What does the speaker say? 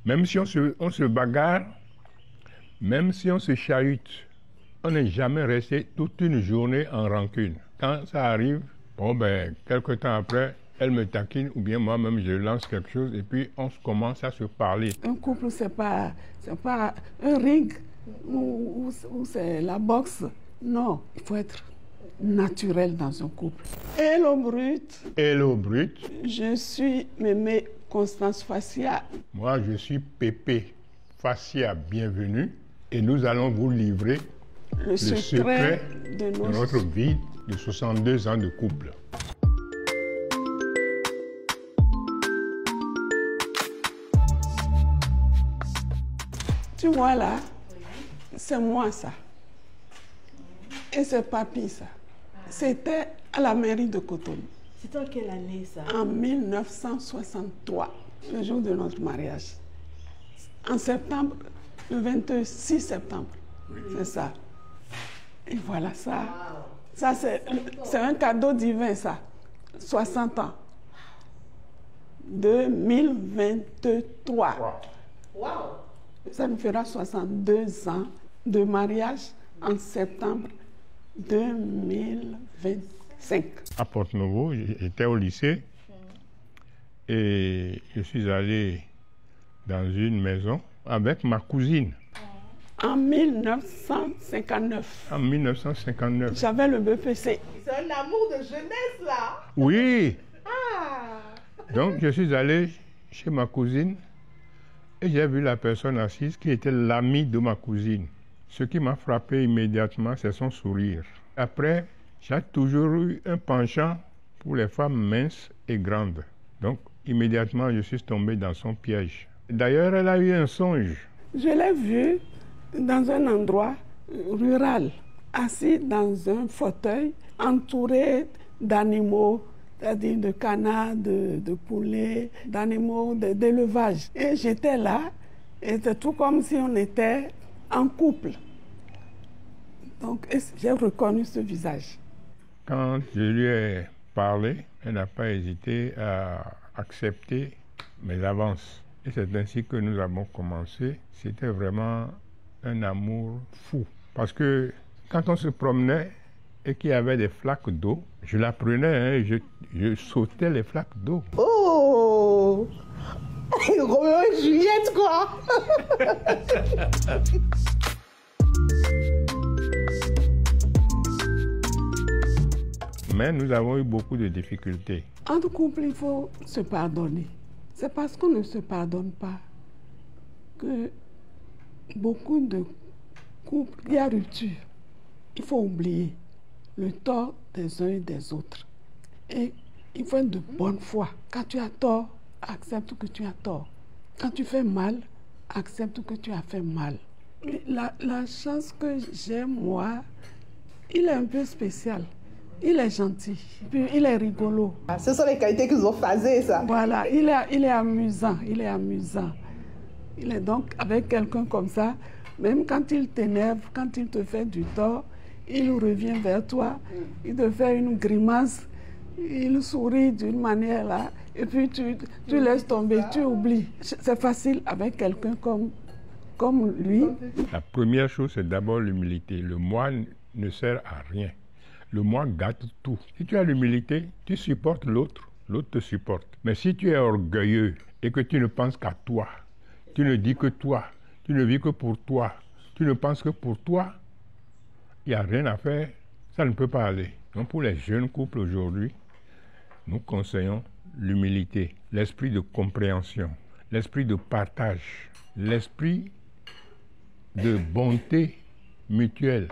Même si on se bagarre, même si on se chahute, on n'est jamais resté toute une journée en rancune. Quand ça arrive, bon ben, quelque temps après, elle me taquine ou bien moi-même je lance quelque chose et puis on commence à se parler. Un couple, c'est pas un ring où c'est la boxe. Non, il faut être naturel dans un couple. Hello Brut. Hello Brut. Je suis Mémé Constance Fassia. Moi, je suis Pépé Fassia, bienvenue. Et nous allons vous livrer le secret de notre vie de 62 ans de couple. Tu vois là, c'est moi ça. Et c'est papy ça. C'était à la mairie de Cotonou. C'était en quelle année ça? En 1963, le jour de notre mariage. En septembre, le 26 septembre, c'est ça. Et voilà ça. Wow. Ça, c'est un cadeau divin, ça. 60 ans. 2023. Wow. Ça nous fera 62 ans de mariage en septembre 2025. À Porto-Novo, j'étais au lycée et je suis allé dans une maison avec ma cousine. En 1959. En 1959. J'avais le BPC. C'est un amour de jeunesse, là. Oui. Ah. Donc, je suis allé chez ma cousine et j'ai vu la personne assise qui était l'amie de ma cousine. Ce qui m'a frappé immédiatement, c'est son sourire. Après, j'ai toujours eu un penchant pour les femmes minces et grandes. Donc, immédiatement, je suis tombé dans son piège. D'ailleurs, elle a eu un songe. Je l'ai vue dans un endroit rural, assis dans un fauteuil, entouré d'animaux, c'est-à-dire de canards, de poulets, d'animaux d'élevage. Et j'étais là, et c'est tout comme si on était en couple. Donc, j'ai reconnu ce visage. Quand je lui ai parlé, elle n'a pas hésité à accepter mes avances. Et c'est ainsi que nous avons commencé. C'était vraiment un amour fou. Parce que quand on se promenait et qu'il y avait des flaques d'eau, je la prenais et je sautais les flaques d'eau. Oh! Roméo et Juliette, quoi! Mais nous avons eu beaucoup de difficultés. Entre couples, il faut se pardonner. C'est parce qu'on ne se pardonne pas que beaucoup de couples, il y a rupture. Il faut oublier le tort des uns et des autres. Et il faut être de bonne foi. Quand tu as tort, accepte que tu as tort. Quand tu fais mal, accepte que tu as fait mal. La chance que j'ai, moi, il est un peu spécial. Il est gentil, puis il est rigolo. Ce sont les qualités qu'ils ont phasées, ça. Voilà, il est amusant, il est amusant. Il est donc avec quelqu'un comme ça, même quand il t'énerve, quand il te fait du tort, il revient vers toi, il te fait une grimace, il sourit d'une manière là, et puis tu laisses tomber, tu oublies. C'est facile avec quelqu'un comme lui. La première chose, c'est d'abord l'humilité. Le moi ne sert à rien. Le moi gâte tout. Si tu as l'humilité, tu supportes l'autre, l'autre te supporte. Mais si tu es orgueilleux et que tu ne penses qu'à toi, tu ne dis que toi, tu ne vis que pour toi, tu ne penses que pour toi, il n'y a rien à faire, ça ne peut pas aller. Donc pour les jeunes couples aujourd'hui, nous conseillons l'humilité, l'esprit de compréhension, l'esprit de partage, l'esprit de bonté mutuelle.